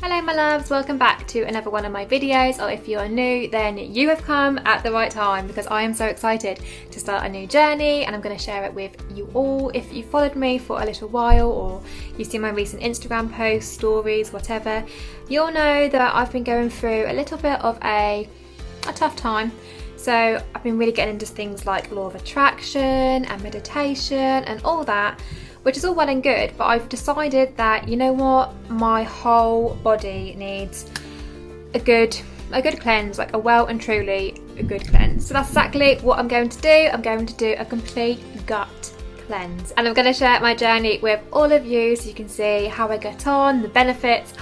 Hello my loves, welcome back to another one of my videos, or if you are new then you have come at the right time because I am so excited to start a new journey and I'm going to share it with you all. If you followed me for a little while or you've seen my recent Instagram posts, stories, whatever, you'll know that I've been going through a little bit of a tough time. So I've been really getting into things like law of attraction and meditation and all that, which is all well and good, but I've decided that, you know what, my whole body needs a good cleanse, like a well and truly a good cleanse. So that's exactly what I'm going to do. I'm going to do a complete gut cleanse, and I'm going to share my journey with all of you so you can see how I get on, the benefits.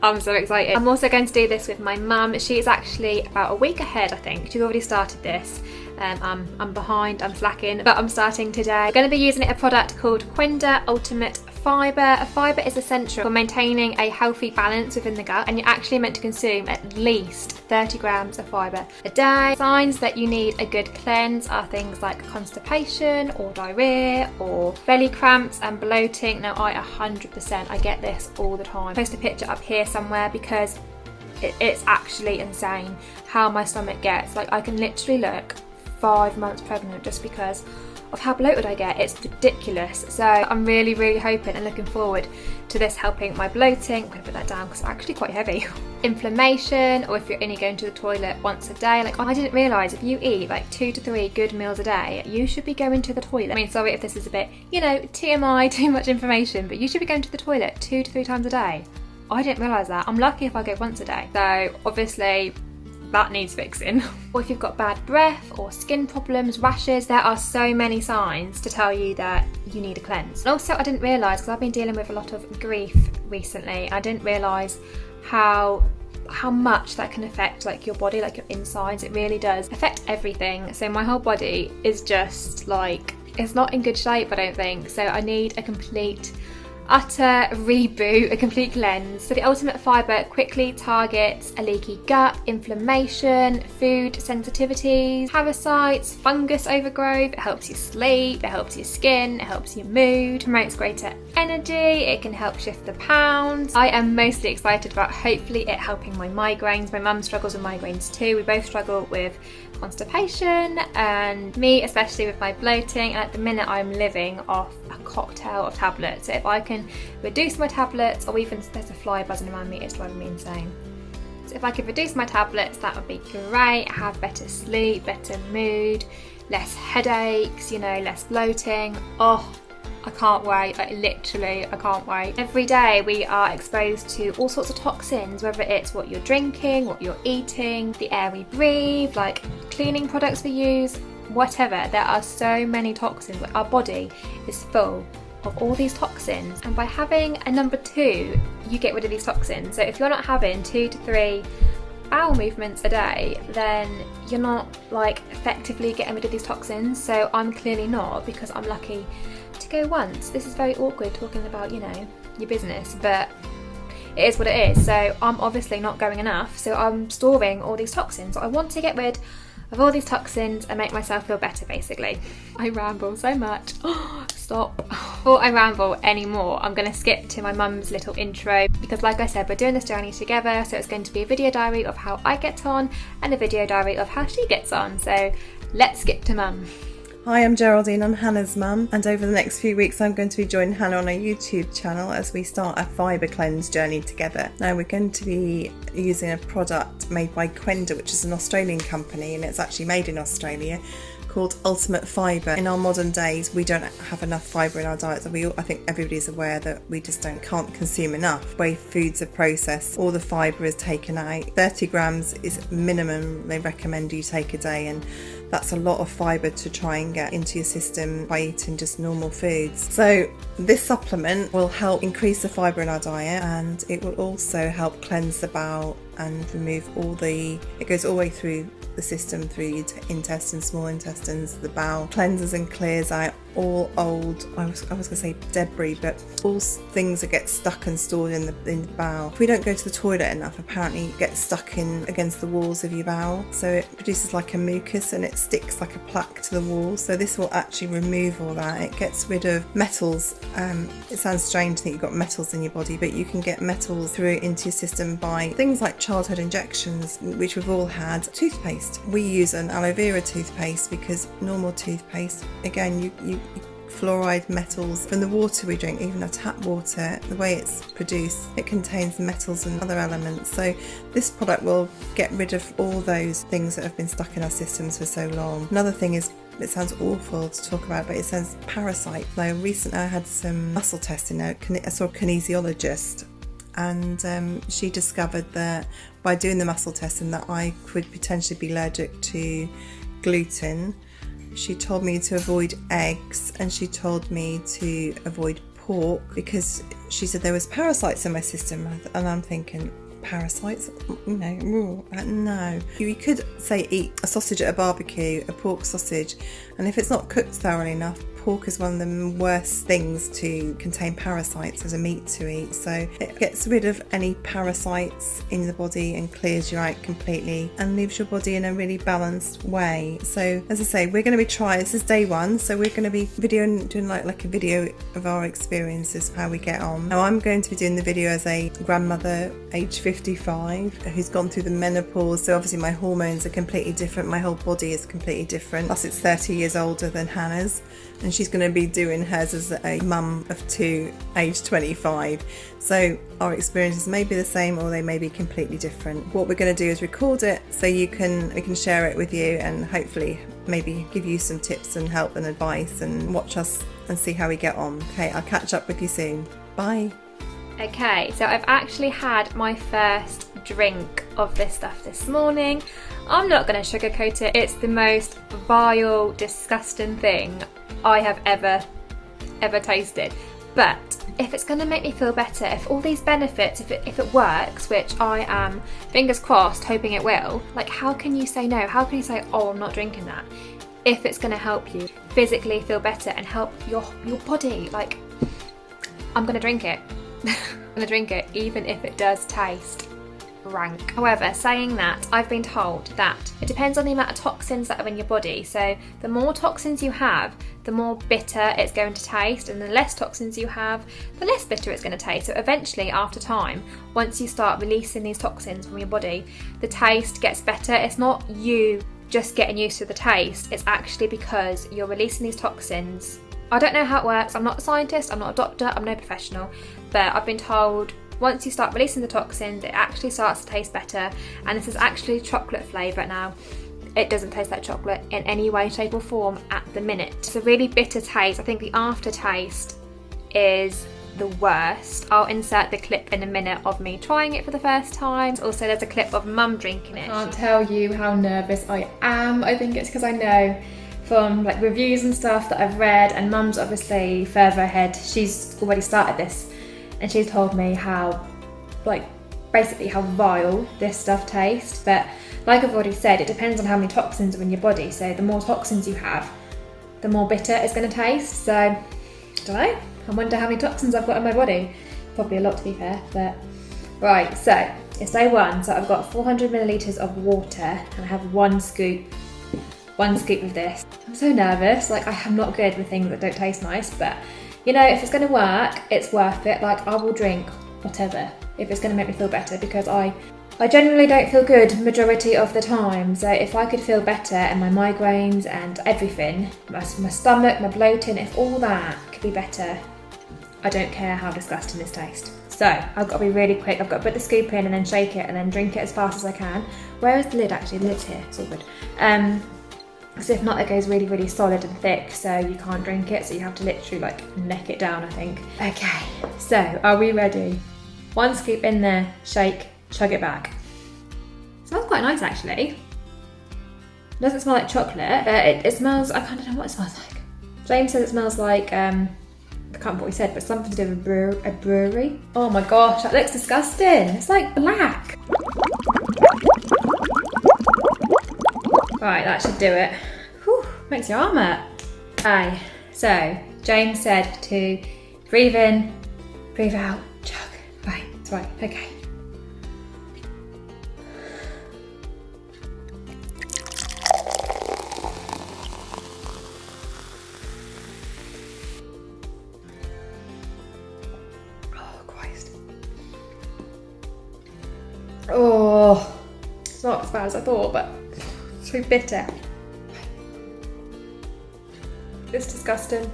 I'm so excited. I'm also going to do this with my mum. She is actually about a week ahead, I think. She's already started this. I'm behind, I'm slacking, but I'm starting today. I'm going to be using a product called Qenda Ultimate Fibre. Fibre is essential for maintaining a healthy balance within the gut, and you're actually meant to consume at least 30 grams of fibre a day. Signs that you need a good cleanse are things like constipation or diarrhea or belly cramps and bloating. Now I 100%, I get this all the time. I'll post a picture up here somewhere because it's actually insane how my stomach gets. Like I can literally look 5 months pregnant just because of how bloated I get. It's ridiculous. So I'm really hoping and looking forward to this helping my bloating. I'm going to put that down because it's actually quite heavy. Inflammation, or if you're only going to the toilet once a day. Like I didn't realise if you eat like 2 to 3 good meals a day, you should be going to the toilet. I mean, sorry if this is a bit, you know, TMI, too much information, but you should be going to the toilet 2 to 3 times a day. I didn't realise that. I'm lucky if I go once a day. So obviously that needs fixing. Or if you've got bad breath or skin problems, rashes, there are so many signs to tell you that you need a cleanse. And also I didn't realise, because I've been dealing with a lot of grief recently, I didn't realise how much that can affect like your body, like your insides. It really does affect everything. So my whole body is just like, it's not in good shape, I don't think. So I need a complete utter reboot, a complete cleanse. So the Ultimate Fibre quickly targets a leaky gut, inflammation, food sensitivities, parasites, fungus overgrowth. It helps you sleep, it helps your skin, it helps your mood, promotes greater energy, it can help shift the pounds. I am mostly excited about hopefully it helping my migraines. My mum struggles with migraines too. We both struggle with constipation, and me especially with my bloating, and at the minute I'm living off a cocktail of tablets. So if I can reduce my tablets, or even there's a fly buzzing around me, it's driving me insane. So if I could reduce my tablets, that would be great. Have better sleep, better mood, less headaches, you know, less bloating. Oh, I can't wait, like literally I can't wait. Every day we are exposed to all sorts of toxins, whether it's what you're drinking, what you're eating, the air we breathe, like cleaning products we use, whatever. There are so many toxins. Like our body is full of all these toxins, and by having a number 2 you get rid of these toxins. So if you're not having 2 to 3 bowel movements a day, then you're not like effectively getting rid of these toxins. So I'm clearly not, because I'm lucky to go once. This is very awkward talking about, you know, your business, but it is what it is. So I'm obviously not going enough, so I'm storing all these toxins. I want to get rid of all these toxins and make myself feel better, basically. I ramble so much. Stop. Before I ramble anymore, I'm going to skip to my mum's little intro, because like I said, we're doing this journey together, so it's going to be a video diary of how I get on and a video diary of how she gets on. So let's skip to mum. Hi, I'm Geraldine, I'm Hannah's mum, and over the next few weeks I'm going to be joining Hannah on our YouTube channel as we start a fibre cleanse journey together. Now we're going to be using a product made by Qenda, which is an Australian company, and it's actually made in Australia, called Ultimate Fibre. In our modern days we don't have enough fibre in our diets. I think everybody's aware that we just can't consume enough. The way foods are processed, all the fibre is taken out. 30 grams is minimum they recommend you take a day, and that's a lot of fibre to try and get into your system by eating just normal foods. So this supplement will help increase the fibre in our diet, and it will also help cleanse the bowel and remove it goes all the way through the system, through your intestines, small intestines, the bowel, cleanses and clears out all old, I was going to say debris, but all things that get stuck and stored in the bowel. If we don't go to the toilet enough, apparently it gets stuck against the walls of your bowel, so it produces like a mucus and it sticks like a plaque to the wall. So this will actually remove all that. It gets rid of metals. It sounds strange to think you've got metals in your body, but you can get metals through into your system by things like childhood injections, which we've all had. Toothpaste. We use an aloe vera toothpaste because normal toothpaste, again, you fluoride metals from the water we drink, even our tap water, the way it's produced, it contains metals and other elements. So this product will get rid of all those things that have been stuck in our systems for so long. Another thing is, it sounds awful to talk about, but it says parasite. Now recently I had some muscle testing. I saw a kinesiologist, and she discovered that by doing the muscle testing that I could potentially be allergic to gluten. She told me to avoid eggs, and she told me to avoid pork because she said there was parasites in my system, and I'm thinking, parasites? No. You could say eat a sausage at a barbecue, a pork sausage, and if it's not cooked thoroughly enough, pork is one of the worst things to contain parasites as a meat to eat. So it gets rid of any parasites in the body and clears you out completely and leaves your body in a really balanced way. So as I say, we're going to be trying, this is day one, so we're going to be doing like a video of our experiences, how we get on. Now I'm going to be doing the video as a grandmother age 55 who's gone through the menopause, so obviously my hormones are completely different, my whole body is completely different, plus it's 30 years older than Hannah's, and she's going to be doing hers as a mum of two, age 25. So our experiences may be the same or they may be completely different. What we're going to do is record it so we can share it with you and hopefully maybe give you some tips and help and advice, and watch us and see how we get on. Okay, I'll catch up with you soon. Bye. Okay, so I've actually had my first drink of this stuff this morning. I'm not going to sugarcoat it. It's the most vile, disgusting thing I have ever tasted. But if it's going to make me feel better, if all these benefits, if it works, which I am, fingers crossed, hoping it will, like how can you say no? How can you say, oh, I'm not drinking that? If it's going to help you physically feel better and help your body, like, I'm going to drink it. I'm going to drink it, even if it does taste rank. However, saying that, I've been told that it depends on the amount of toxins that are in your body. So the more toxins you have, the more bitter it's going to taste, and the less toxins you have, the less bitter it's going to taste. So eventually, after time, once you start releasing these toxins from your body, the taste gets better. It's not you just getting used to the taste, it's actually because you're releasing these toxins. I don't know how it works, I'm not a scientist, I'm not a doctor, I'm no professional, but I've been told once you start releasing the toxins, it actually starts to taste better. And this is actually chocolate flavour now. It doesn't taste like chocolate in any way, shape or form at the minute. It's a really bitter taste. I think the aftertaste is the worst. I'll insert the clip in a minute of me trying it for the first time. Also, there's a clip of Mum drinking it. I can't tell you how nervous I am. I think it's because I know from like reviews and stuff that I've read, and Mum's obviously further ahead. She's already started this, and she's told me how, like, basically how vile this stuff tastes. But like I've already said, it depends on how many toxins are in your body. So the more toxins you have, the more bitter it's going to taste. So I don't know. I wonder how many toxins I've got in my body. Probably a lot, to be fair. But right, so it's day one. So I've got 400 millilitres of water, and I have one scoop of this. I'm so nervous. Like, I am not good with things that don't taste nice, but you know, if it's going to work, it's worth it. Like, I will drink whatever if it's going to make me feel better, because I generally don't feel good majority of the time. So if I could feel better, and my migraines and everything, my stomach, my bloating, if all that could be better, I don't care how disgusting this tastes. So I've got to be really quick. I've got to put the scoop in and then shake it and then drink it as fast as I can. Where is the lid actually? The lid's here. It's all good. Because if not, it goes really, really solid and thick, so you can't drink it. So you have to literally like neck it down, I think. Okay, so are we ready? One scoop in there, shake, chug it back. Smells quite nice actually. It doesn't smell like chocolate, but it smells, I kind of know what it smells like. James says it smells like, I can't remember what he said, but something to do with a brewery. Oh my gosh, that looks disgusting. It's like black. Right, that should do it. Whew, makes your arm hurt. Aye, so James said to breathe in, breathe out, chug. Right, that's right, okay. Oh, Christ. Oh, it's not as bad as I thought, but it's so bitter. It's disgusting.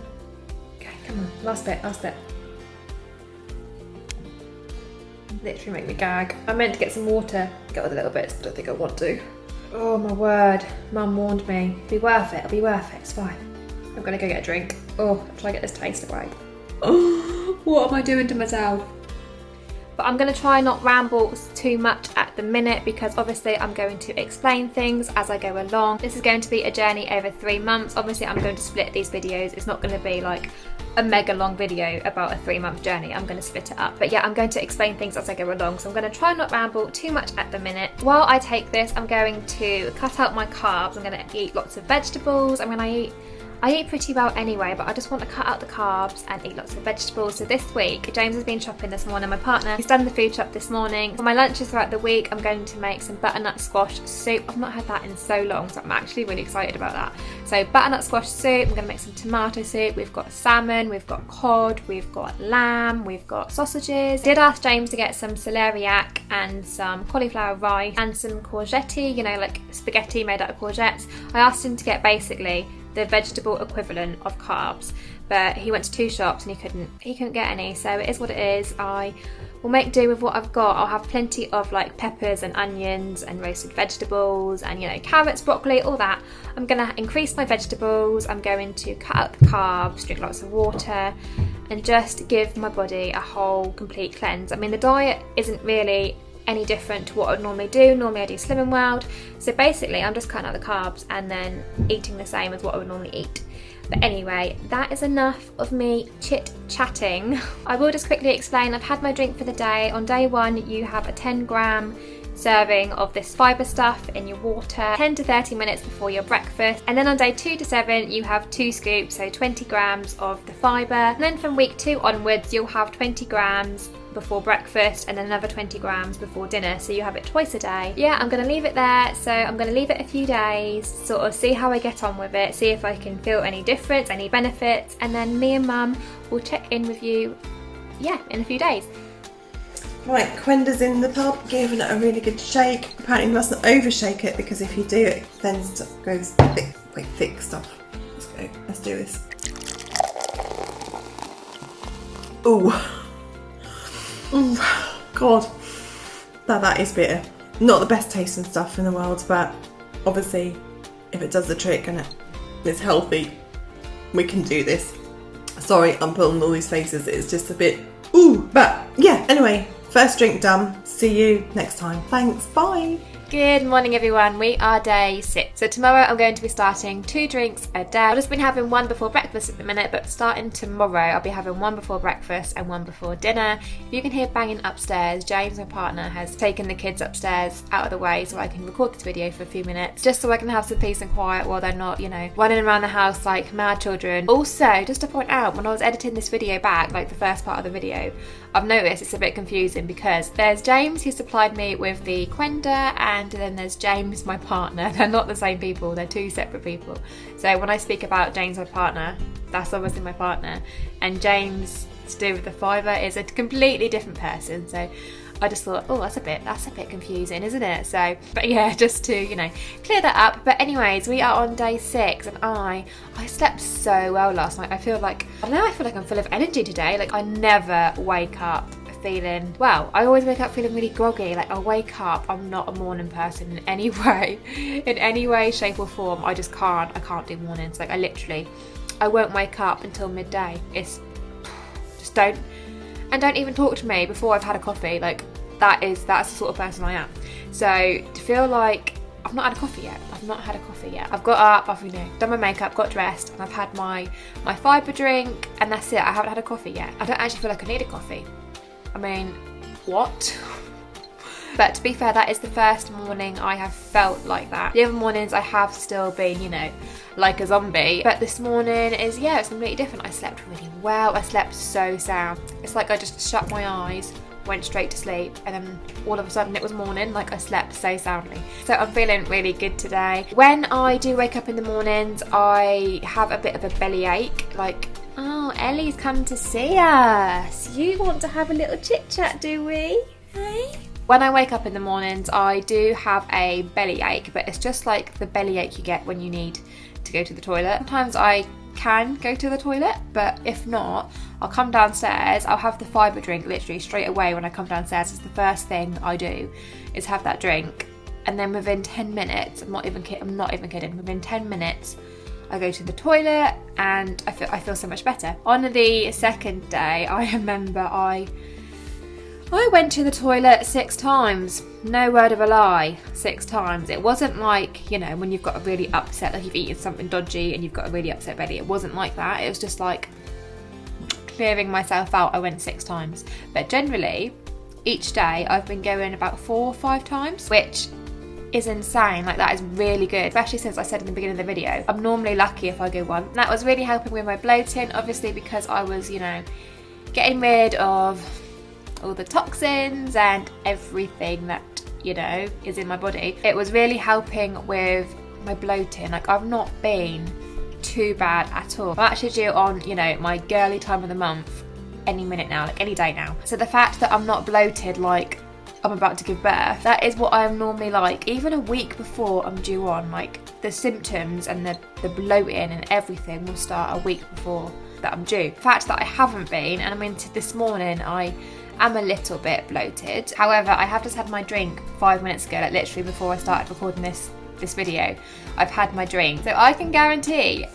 Okay, come on, last bit, last bit. Literally make me gag. I meant to get some water, go with a little bit, but I don't think I want to. Oh my word, Mum warned me. It'll be worth it, it'll be worth it, it's fine. I'm gonna go get a drink. Oh, I'll try to get this taste away. Oh, what am I doing to myself? But I'm going to try not ramble too much at the minute because obviously I'm going to explain things as I go along. This is going to be a journey over 3 months. Obviously I'm going to split these videos. It's not going to be like a mega long video about a 3-month journey. I'm going to split it up. But yeah, I'm going to explain things as I go along. So I'm going to try not ramble too much at the minute. While I take this, I'm going to cut out my carbs. I'm going to eat lots of vegetables. I eat pretty well anyway, but I just want to cut out the carbs and eat lots of vegetables. So this week, James has been shopping this morning, my partner. He's done the food shop this morning. For my lunches throughout the week, I'm going to make some butternut squash soup. I've not had that in so long, so I'm actually really excited about that. So butternut squash soup, I'm going to make some tomato soup. We've got salmon, we've got cod, we've got lamb, we've got sausages. I did ask James to get some celeriac and some cauliflower rice and some courgette, you know, like spaghetti made out of courgettes. I asked him to get basically the vegetable equivalent of carbs, but he went to 2 shops and he couldn't get any, so it is what it is. I will make do with what I've got. I'll have plenty of like peppers and onions and roasted vegetables and, you know, carrots, broccoli, all that. I'm gonna increase my vegetables, I'm going to cut out the carbs, drink lots of water and just give my body a whole complete cleanse. I mean, the diet isn't really any different to what I would normally do. Normally I do Slim and Wild, so basically I'm just cutting out the carbs and then eating the same as what I would normally eat. But anyway, that is enough of me chit-chatting. I will just quickly explain. I've had my drink for the day. On day 1 you have a 10-gram serving of this fibre stuff in your water 10 to 30 minutes before your breakfast, and then on day 2 to 7 you have 2 scoops, so 20 grams of the fibre, and then from week 2 onwards you'll have 20 grams before breakfast and then another 20 grams before dinner, so you have it twice a day. Yeah, I'm going to leave it there, so I'm going to leave it a few days, sort of see how I get on with it, see if I can feel any difference, any benefits, and then me and Mum will check in with you, yeah, in a few days. Right, Qenda's in the pub, giving it a really good shake. Apparently you mustn't overshake it because if you do it then stuff goes thick, like thick stuff. Let's go, let's do this. Ooh. Ooh, God, that is bitter. Not the best tasting stuff in the world, but obviously if it does the trick and it's healthy, we can do this. Sorry, I'm putting all these faces, it's just a bit ooh, but yeah, anyway, first drink done. See you next time. Thanks, bye. Good morning everyone, we are day 6. So tomorrow I'm going to be starting 2 drinks a day. I've just been having one before breakfast at the minute, but starting tomorrow I'll be having one before breakfast and one before dinner. If you can hear banging upstairs, James, my partner, has taken the kids upstairs out of the way so I can record this video for a few minutes, just so I can have some peace and quiet while they're not, you know, running around the house like mad children. Also, just to point out, when I was editing this video back, like the first part of the video, I've noticed it's a bit confusing because there's James who supplied me with the Qenda, and then there's James, my partner. They're not the same people, they're 2 separate people. So when I speak about James, my partner, that's obviously my partner, and James, to do with the fibre, is a completely different person. So I just thought, oh, that's a bit confusing, isn't it? So, but yeah, just to, you know, clear that up. But anyways, we are on day 6 and I slept so well last night. I feel like I'm full of energy today. Like I never wake up feeling, well, I always wake up feeling really groggy. Like I wake up, I'm not a morning person in any way, shape or form. I can't do mornings. Like I won't wake up until midday. It's just don't even talk to me before I've had a coffee. Like that's the sort of person I am. So to feel like I've not had a coffee yet. I've got up, I've, you know, done my makeup, got dressed, and I've had my fibre drink, and that's it. I haven't had a coffee yet. I don't actually feel like I need a coffee. I mean, what? But to be fair, that is the first morning I have felt like that. The other mornings I have still been, you know, like a zombie. But this morning is, yeah, it's completely different. I slept really well. I slept so sound. It's like I just shut my eyes, went straight to sleep, and then all of a sudden it was morning. Like, I slept so soundly. So I'm feeling really good today. When I do wake up in the mornings, I have a bit of a bellyache. Like, oh, Ellie's come to see us. You want to have a little chit chat, do we? Hey? When I wake up in the mornings, I do have a bellyache, but it's just like the bellyache you get when you need to go to the toilet. Sometimes I can go to the toilet, but if not, I'll come downstairs, I'll have the Fibre drink literally straight away when I come downstairs. It's the first thing I do, is have that drink, and then within 10 minutes, I'm not even kidding, within 10 minutes I go to the toilet and I feel so much better. On the second day, I remember I went to the toilet 6 times. No word of a lie, 6 times. It wasn't like, you know, when you've got a really upset, like you've eaten something dodgy and you've got a really upset belly. It wasn't like that. It was just like clearing myself out. I went 6 times. But generally, each day I've been going about 4 or 5 times, which is insane. Like, that is really good, especially since I said in the beginning of the video, I'm normally lucky if I go 1. And that was really helping with my bloating, obviously, because I was, you know, getting rid of all the toxins and everything that, you know, is in my body. It was really helping with my bloating. Like, I've not been too bad at all. I'm actually due on, you know, my girly time of the month any minute now, like any day now. So the fact that I'm not bloated like I'm about to give birth, that is what I'm normally like. Even a week before I'm due on, like, the symptoms and the bloating and everything will start a week before that I'm due. The fact that I haven't been, and I mean, this morning I am a little bit bloated. However, I have just had my drink 5 minutes ago, like literally before I started recording this video. I've had my drink, so I can guarantee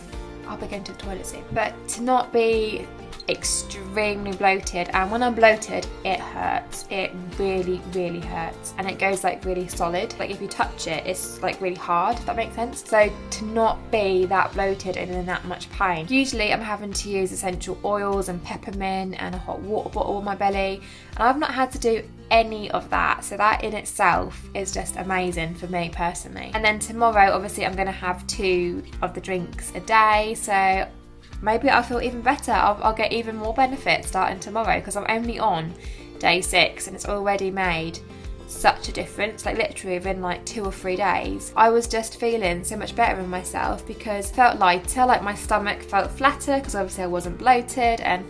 I'll be going to the toilet soon. But to not be extremely bloated, and when I'm bloated it hurts, it really hurts, and it goes like really solid. Like, if you touch it, it's like really hard, if that makes sense. So to not be that bloated and in that much pain, usually I'm having to use essential oils and peppermint and a hot water bottle on my belly, and I've not had to do any of that, so that in itself is just amazing for me personally. And then tomorrow, obviously, I'm going to have 2 of the drinks a day, so maybe I'll feel even better. I'll get even more benefits starting tomorrow, because I'm only on day 6 and it's already made such a difference. Like, literally within like 2 or 3 days, I was just feeling so much better in myself, because I felt lighter, like my stomach felt flatter, because obviously I wasn't bloated, and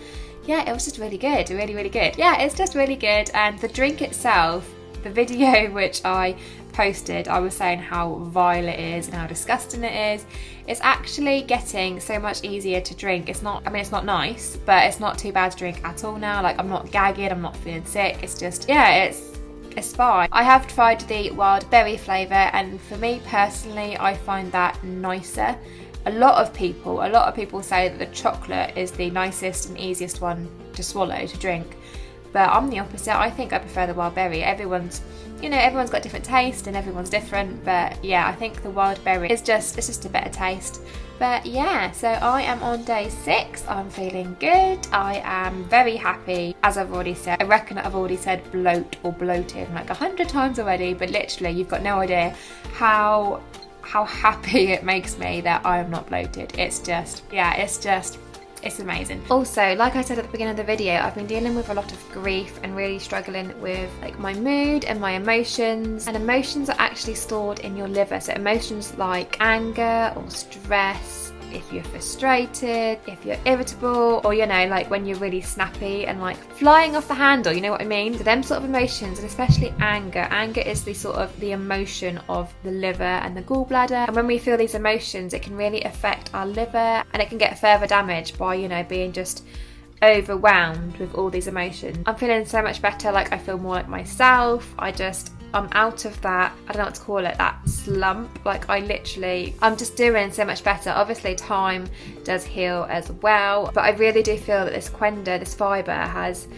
yeah, it was just really good, really good. Yeah, it's just really good. And the drink itself, the video which I posted, I was saying how vile it is and how disgusting it is. It's actually getting so much easier to drink. It's not, I mean, it's not nice, but it's not too bad to drink at all now. Like, I'm not gagging, I'm not feeling sick. It's just, yeah, it's fine. I have tried the wild berry flavour, and for me personally, I find that nicer. A lot of people say that the chocolate is the nicest and easiest one to swallow, to drink. But I'm the opposite. I think I prefer the wild berry. Everyone's got different taste and everyone's different. But yeah, I think the wild berry it's just a better taste. But yeah, so I am on day 6. I'm feeling good. I am very happy. As I've already said, I reckon I've already said bloat or bloated like 100 times already. But literally, you've got no idea how happy it makes me that I am not bloated. It's amazing. Also, like I said at the beginning of the video, I've been dealing with a lot of grief and really struggling with like my mood and my emotions. And emotions are actually stored in your liver. So emotions like anger or stress, if you're frustrated, if you're irritable, or, you know, like when you're really snappy and like flying off the handle, you know what I mean? So them sort of emotions, and especially anger. Anger is the sort of the emotion of the liver and the gallbladder. And when we feel these emotions, it can really affect our liver, and it can get further damaged by, you know, being just overwhelmed with all these emotions. I'm feeling so much better. Like, I feel more like myself. I'm out of that, I don't know what to call it, that slump. Like, I'm just doing so much better. Obviously time does heal as well, but I really do feel that this Qenda, this Fibre, has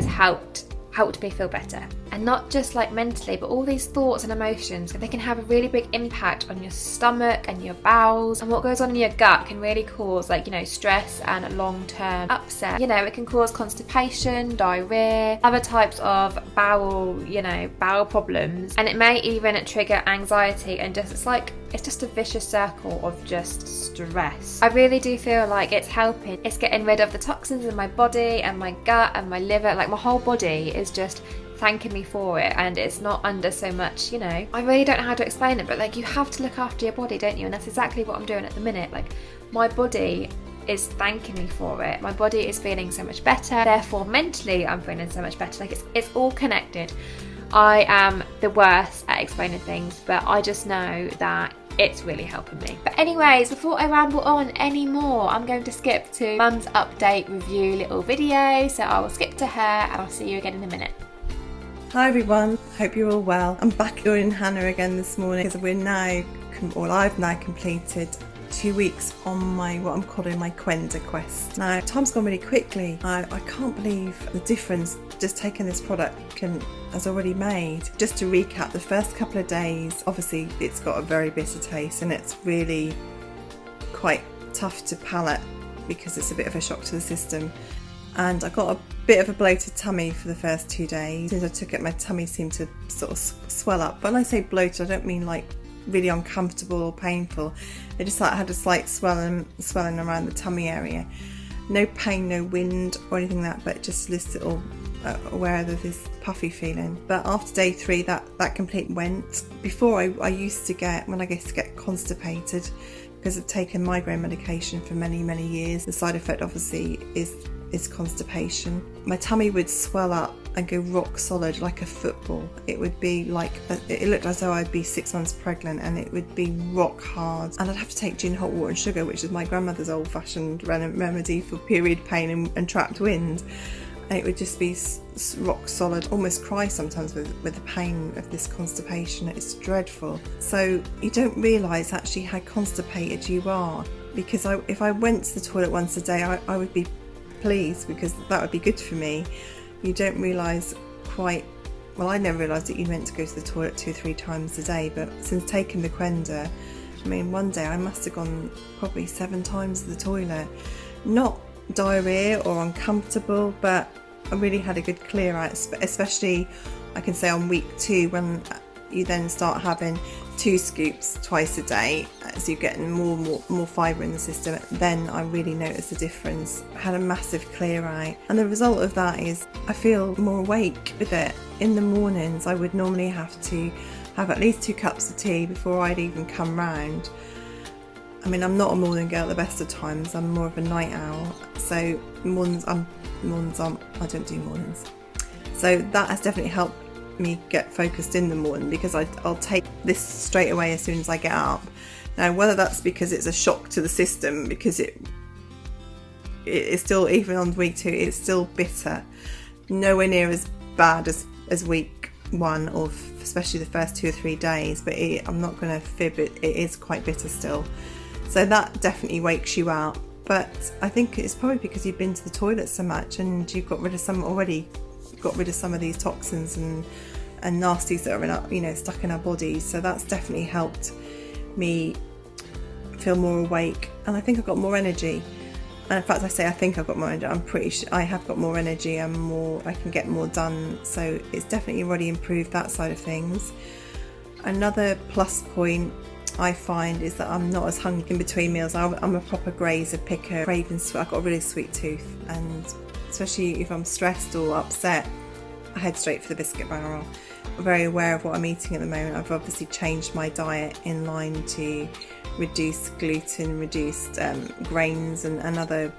helped me feel better. And not just like mentally, but all these thoughts and emotions, they can have a really big impact on your stomach and your bowels, and what goes on in your gut can really cause like, you know, stress and long-term upset. You know, it can cause constipation, diarrhea, other types of bowel problems, and it may even trigger anxiety, and just it's just a vicious circle of just stress. I really do feel like it's helping. It's getting rid of the toxins in my body and my gut and my liver. Like my whole body is just thanking me for it, and it's not under so much, you know, I really don't know how to explain it, but like you have to look after your body, don't you? And that's exactly what I'm doing at the minute. Like my body is thanking me for it. My body is feeling so much better, therefore mentally I'm feeling so much better. Like it's all connected. I am the worst at explaining things, but I just know that it's really helping me. But anyways, before I ramble on anymore, I'm going to skip to Mum's update review little video, so I will skip to her and I'll see you again in a minute. Hi everyone, hope you're all well. I'm back joining Hannah again this morning because I've now completed 2 weeks on what I'm calling my Qenda quest. Now, time's gone really quickly. I can't believe the difference just taking this product has already made. Just to recap, the first couple of days, obviously it's got a very bitter taste and it's really quite tough to palate because it's a bit of a shock to the system. And I got a bit of a bloated tummy for the first 2 days. Since I took it, my tummy seemed to sort of swell up. When I say bloated, I don't mean like really uncomfortable or painful. It just like had a slight swelling around the tummy area. No pain, no wind or anything like that, but just this little aware of this puffy feeling. But after day 3, that completely went. Before I used to get constipated because I've taken migraine medication for many years. The side effect obviously is constipation. My tummy would swell up and go rock solid like a football. It would be like, it looked as though I'd be 6 months pregnant, and it would be rock hard. And I'd have to take gin, hot water and sugar, which is my grandmother's old-fashioned remedy for period pain and trapped wind. And it would just be rock solid, almost cry sometimes with the pain of this constipation. It's dreadful. So you don't realise actually how constipated you are, because if I went to the toilet once a day, I would be pleased because that would be good for me. You don't realise I never realised that you meant to go to the toilet 2 or 3 times a day, but since taking the Qenda, I mean, one day I must have gone probably 7 times to the toilet. Not diarrhea or uncomfortable, but I really had a good clear out, especially I can say on week 2, when you then start having 2 scoops twice a day as you're getting more fibre in the system. Then I really noticed a difference. I had a massive clear out, and the result of that is I feel more awake with it. In the mornings I would normally have to have at least 2 cups of tea before I'd even come round. I mean, I'm not a morning girl at the best of times, I'm more of a night owl, so I don't do mornings. So that has definitely helped me get focused in the morning, because I'll take this straight away as soon as I get up. Now, whether that's because it's a shock to the system, because it is still, even on week 2, it's still bitter, nowhere near as bad as week 1, or especially the first 2 or 3 days, but I'm not going to fib it is quite bitter still. So that definitely wakes you up. But I think it's probably because you've been to the toilet so much and you've got rid of some of these toxins and nasties that are stuck in our bodies. So that's definitely helped me feel more awake, and I think I've got more energy. And in fact, I think I've got more energy. I'm pretty sure I have got more energy and I can get more done. So it's definitely already improved that side of things. Another plus point I find is that I'm not as hungry in between meals. I'm a proper grazer, picker, craving sweet. I've got a really sweet tooth, and especially if I'm stressed or upset, I head straight for the biscuit barrel. I'm very aware of what I'm eating at the moment. I've obviously changed my diet in line to reduce gluten, reduced grains and other.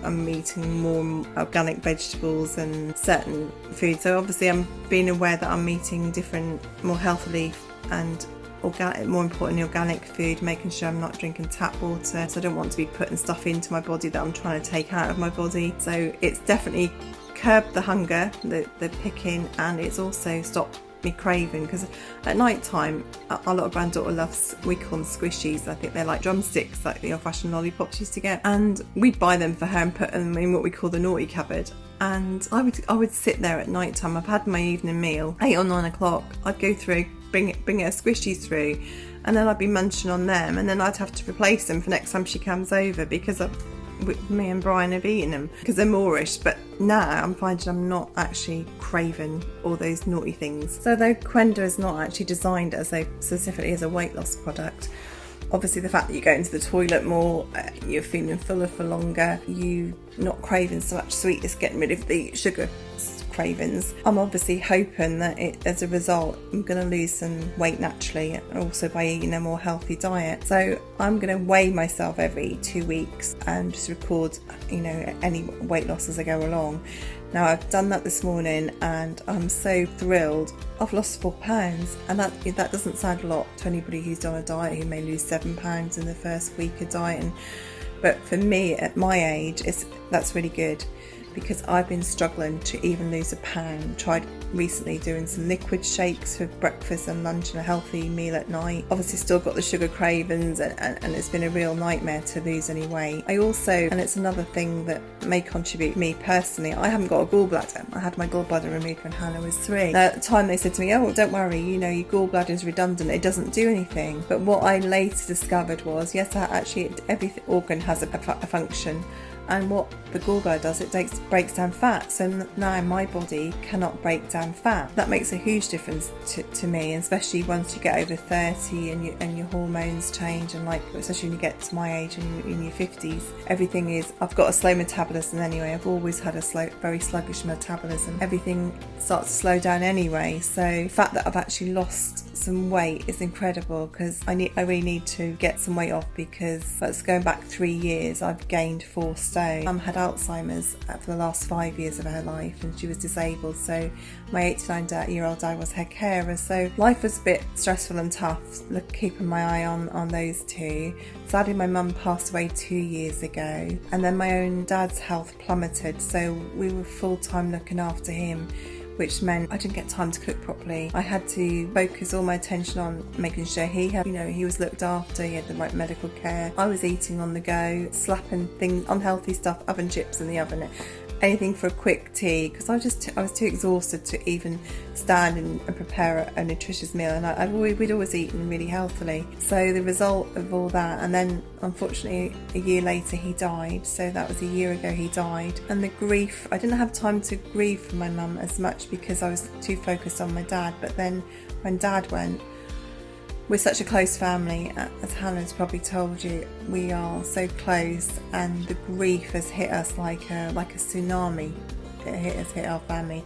I'm eating more organic vegetables and certain foods. So obviously I'm being aware that I'm eating different, more healthily and organic, more importantly organic food, making sure I'm not drinking tap water. So I don't want to be putting stuff into my body that I'm trying to take out of my body. So it's definitely curbed the hunger, the picking, and it's also stopped me craving, because at night time our little granddaughter loves, we call them squishies, I think they're like drumsticks, like the old-fashioned lollipops used to get, and we'd buy them for her and put them in what we call the naughty cupboard. and I would sit there at night time. I've had my evening meal, 8 or 9 o'clock. I'd go through, bring her squishies through, and then I'd be munching on them, and then I'd have to replace them for next time she comes over, because me and Brian have eaten them because they're moreish. But now I'm finding I'm not actually craving all those naughty things. So though Qenda is not actually designed specifically as a weight loss product, obviously the fact that you go into the toilet more, you're feeling fuller for longer, you're not craving so much sweet, it's getting rid of the sugar cravings. I'm obviously hoping that as a result I'm going to lose some weight naturally, and also by eating a more healthy diet. So I'm going to weigh myself every 2 weeks and just record any weight loss as I go along. Now I've done that this morning and I'm so thrilled. I've lost 4 pounds, and that doesn't sound a lot to anybody who's on a diet who may lose 7 pounds in the first week of dieting, but for me at my age that's really good, because I've been struggling to even lose a pound. Tried recently doing some liquid shakes for breakfast and lunch and a healthy meal at night. Obviously still got the sugar cravings, and it's been a real nightmare to lose any weight. I also, and it's another thing that may contribute me personally, I haven't got a gallbladder. I had my gallbladder removed when Hannah was 3. Now, at the time they said to me, oh, don't worry, your gallbladder is redundant, it doesn't do anything. But what I later discovered was, yes, actually every organ has a function. And what the gallbladder does, it breaks down fat. So now my body cannot break down fat. That makes a huge difference to me, especially once you get over 30 and your hormones change, and especially when you get to my age and in your 50s, everything is. I've got a slow metabolism anyway. I've always had a very sluggish metabolism. Everything starts to slow down anyway. So the fact that I've actually lost some weight is incredible, because I really need to get some weight off, because that's going back 3 years. I've gained 4 stone. Mum had Alzheimer's for the last 5 years of her life, and she was disabled, so my 89-year-old dad was her carer. So life was a bit stressful and tough, keeping my eye on those two. Sadly my mum passed away 2 years ago, and then my own dad's health plummeted, so we were full-time looking after him, which meant I didn't get time to cook properly. I had to focus all my attention on making sure he was looked after, he had the right medical care. I was eating on the go, slapping things, unhealthy stuff, oven chips in the oven, anything for a quick tea, because I was too exhausted to even stand and prepare a nutritious meal, and we'd always eaten really healthily. So the result of all that, and then unfortunately a year later he died, so that was a year ago he died, and the grief, I didn't have time to grieve for my mum as much because I was too focused on my dad. But then when Dad went, we're such a close family, as Hannah's probably told you, we are so close, and the grief has hit us like a tsunami. It hit our family.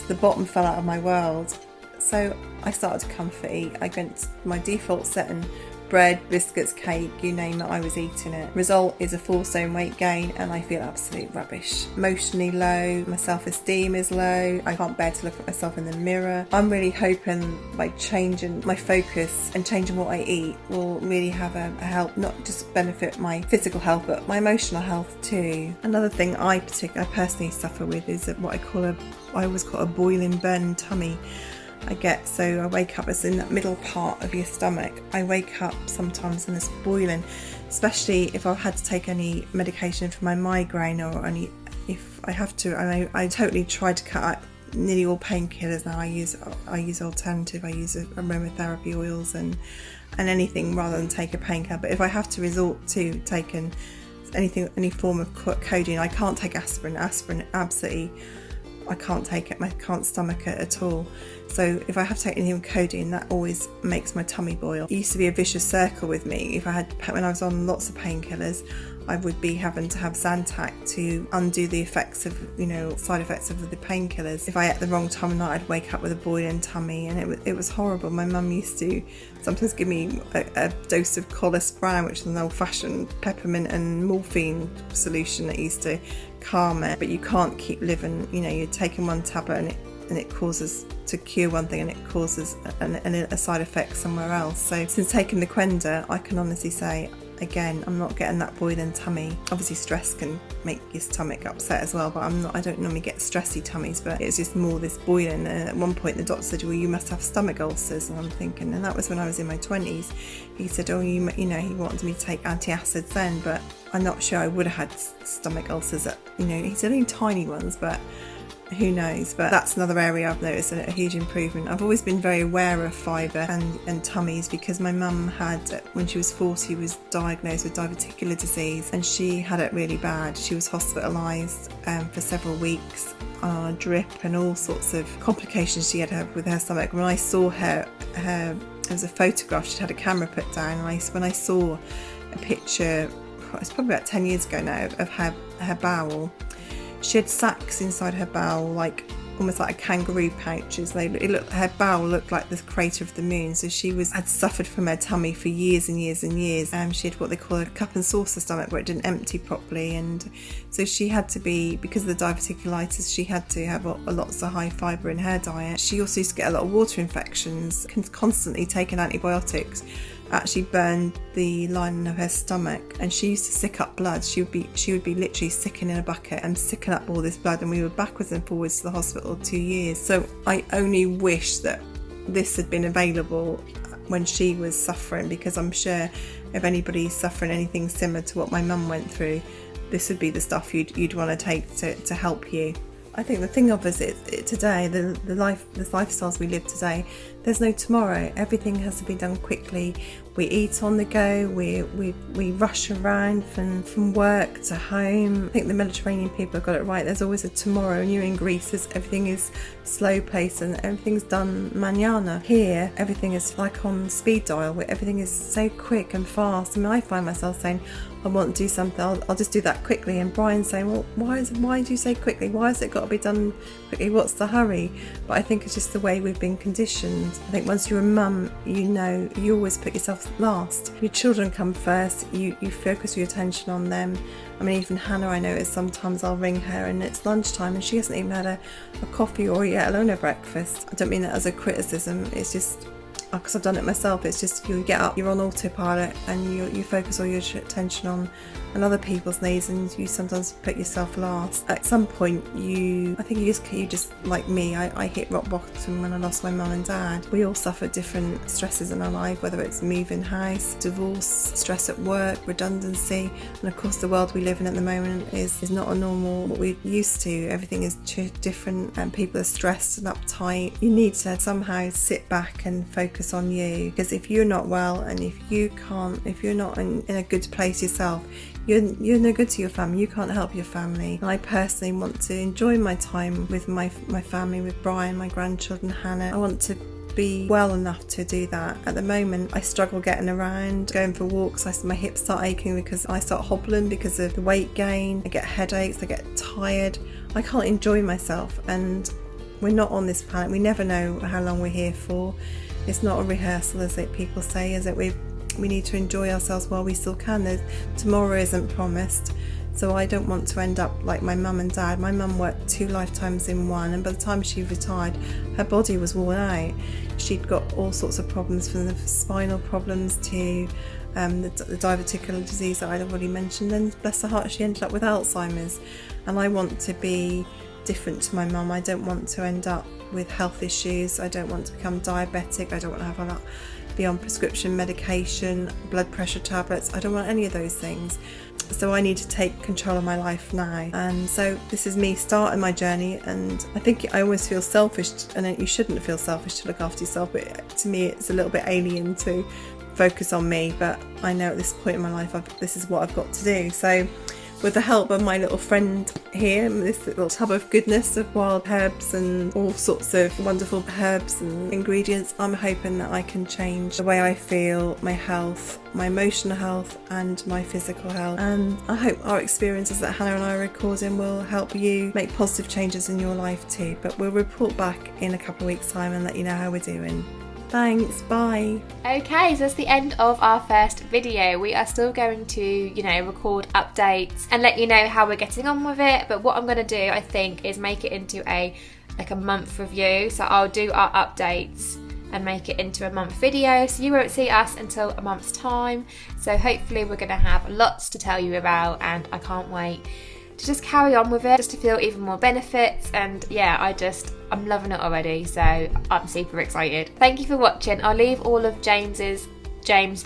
So the bottom fell out of my world. So I started to comfort eat. I went to my default setting: bread, biscuits, cake, you name it, I was eating it. Result is a 4 stone weight gain, and I feel absolute rubbish. Emotionally low, my self-esteem is low, I can't bear to look at myself in the mirror. I'm really hoping by changing my focus and changing what I eat will really have a help, not just benefit my physical health, but my emotional health too. Another thing I personally suffer with is what I always call a boiling, burning tummy. So I wake up, it's in that middle part of your stomach. I wake up sometimes and it's boiling, especially if I've had to take any medication for my migraine, or if I have to. I totally try to cut out nearly all painkillers now. I use alternative. I use aromatherapy oils and anything rather than take a painkiller. But if I have to resort to taking any form of codeine, I can't take aspirin. Aspirin absolutely, I can't take it. I can't stomach it at all. So if I have to take anything with codeine, that always makes my tummy boil. It used to be a vicious circle with me. When I was on lots of painkillers, I would be having to have Zantac to undo the effects of, side effects of the painkillers. If I ate the wrong time of night, I'd wake up with a boiling tummy, and it was horrible. My mum used to sometimes give me a dose of Cool-Brown, which is an old-fashioned peppermint and morphine solution that used to calm it. But you can't keep living, you're taking one tablet and it causes to cure one thing and it causes a side effect somewhere else. So since taking the Qenda, I can honestly say again, I'm not getting that boiling tummy. Obviously stress can make your stomach upset as well, but I don't normally get stressy tummies, but it's just more this boiling. At one point the doctor said, well, you must have stomach ulcers, and I'm thinking, and that was when I was in my 20s. He said, oh, you know, he wanted me to take antacids then, but I'm not sure I would have had stomach ulcers at, you know, he said only tiny ones, but who knows. But that's another area I've noticed a huge improvement. I've always been very aware of fibre and tummies, because my mum had, when she was 40, was diagnosed with diverticular disease, and she had it really bad. She was hospitalised for several weeks on a drip and all sorts of complications she had with her stomach. When I saw her there was a photograph, she'd had a camera put down, and when I saw a picture, it's probably about 10 years ago now, of her bowel. She had sacs inside her bowel, like almost like a kangaroo pouches. Her bowel looked like the crater of the moon. So she had suffered from her tummy for years and years and years. She had what they call a cup and saucer stomach, where it didn't empty properly, and so she had to be, because of the diverticulitis, she had to have lots of high fibre in her diet. She also used to get a lot of water infections, constantly taking antibiotics. Actually burned the lining of her stomach, and she used to sick up blood. She would be literally sicking in a bucket and sicking up all this blood, and we were backwards and forwards to the hospital 2 years. So I only wish that this had been available when she was suffering, because I'm sure if anybody's suffering anything similar to what my mum went through, this would be the stuff you'd want to take to help you. I think the thing of us today, the lifestyles we live today, there's no tomorrow. Everything has to be done quickly. We eat on the go. We rush around from work to home. I think the Mediterranean people have got it right. There's always a tomorrow. And you're in Greece, everything is slow paced and everything's done mañana. Here, everything is like on speed dial, where everything is so quick and fast. I mean, I find myself saying, I want to do something, I'll just do that quickly. And Brian's saying, well, why do you say quickly? Why has it got to be done quickly? What's the hurry? But I think it's just the way we've been conditioned. I think once you're a mum, you know, you always put yourself last. Your children come first. You focus your attention on them. I mean, even Hannah, I notice sometimes I'll ring her and it's lunchtime and she hasn't even had a coffee or yet alone a breakfast. I don't mean that as a criticism. It's just, because I've done it myself, it's just you get up, you're on autopilot, and you focus all your attention on other people's needs, and you sometimes put yourself last. At some point, I think you just like me, I hit rock bottom when I lost my mum and dad. We all suffer different stresses in our life, whether it's moving house, divorce, stress at work, redundancy, and of course the world we live in at the moment is not a normal what we're used to. Everything is different, and people are stressed and uptight. You need to somehow sit back and focus on you, because if you're not well, and if you're not in a good place yourself, you're no good to your family. You can't help your family. And I personally want to enjoy my time with my family, with Brian, my grandchildren, Hannah. I want to be well enough to do that. At the moment, I struggle getting around, going for walks. My hips start aching because I start hobbling because of the weight gain. I get headaches, I get tired. I can't enjoy myself, and we're not on this planet. We never know how long we're here for. It's not a rehearsal, as people say, is it? We need to enjoy ourselves while we still can. Tomorrow isn't promised, so I don't want to end up like my mum and dad. My mum worked 2 lifetimes in one, and by the time she retired, her body was worn out. She'd got all sorts of problems, from the spinal problems to the diverticular disease that I'd already mentioned, and bless her heart, she ended up with Alzheimer's. And I want to be different to my mum. I don't want to end up with health issues. I don't want to become diabetic. I don't want to have a lot be on prescription medication, blood pressure tablets. I don't want any of those things. So I need to take control of my life now. And so this is me starting my journey, and I think I always feel selfish, and you shouldn't feel selfish to look after yourself, but to me it's a little bit alien to focus on me. But I know at this point in my life this is what I've got to do. So with the help of my little friend here, this little tub of goodness of wild herbs and all sorts of wonderful herbs and ingredients, I'm hoping that I can change the way I feel, my health, my emotional health and my physical health. And I hope our experiences that Hannah and I are recording will help you make positive changes in your life too. But we'll report back in a couple of weeks' time and let you know how we're doing. Thanks, bye. Okay, so that's the end of our first video. We are still going to, record updates and let you know how we're getting on with it. But what I'm going to do, I think, is make it into a month review. So I'll do our updates and make it into a month video, so you won't see us until a month's time. So hopefully we're going to have lots to tell you about, and I can't wait to just carry on with it, just to feel even more benefits. And yeah, I'm loving it already, so I'm super excited. Thank you for watching. I'll leave all of James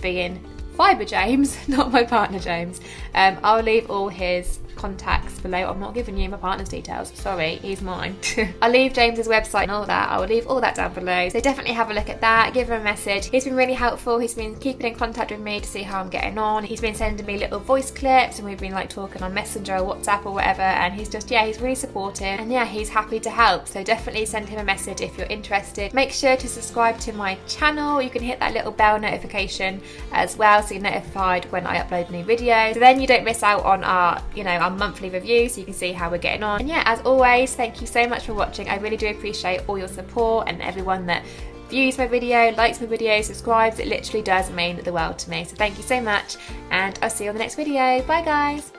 being Fibre James, not my partner James. I'll leave all his contacts below. I'm not giving you my partner's details, sorry, he's mine. I'll leave James's website and all that. I will leave all that down below, so definitely have a look at that, give him a message. He's been really helpful. He's been keeping in contact with me to see how I'm getting on. He's been sending me little voice clips, and we've been like talking on Messenger or WhatsApp or whatever, and he's just, yeah, he's really supportive, and yeah, he's happy to help. So definitely send him a message if you're interested. Make sure to subscribe to my channel. You can hit that little bell notification as well, so you're notified when I upload new videos, so then you don't miss out on our monthly review, so you can see how we're getting on. And yeah, as always, thank you so much for watching. I really do appreciate all your support, and everyone that views my video, likes my video, subscribes. It literally does mean the world to me, so thank you so much, and I'll see you on the next video. Bye guys.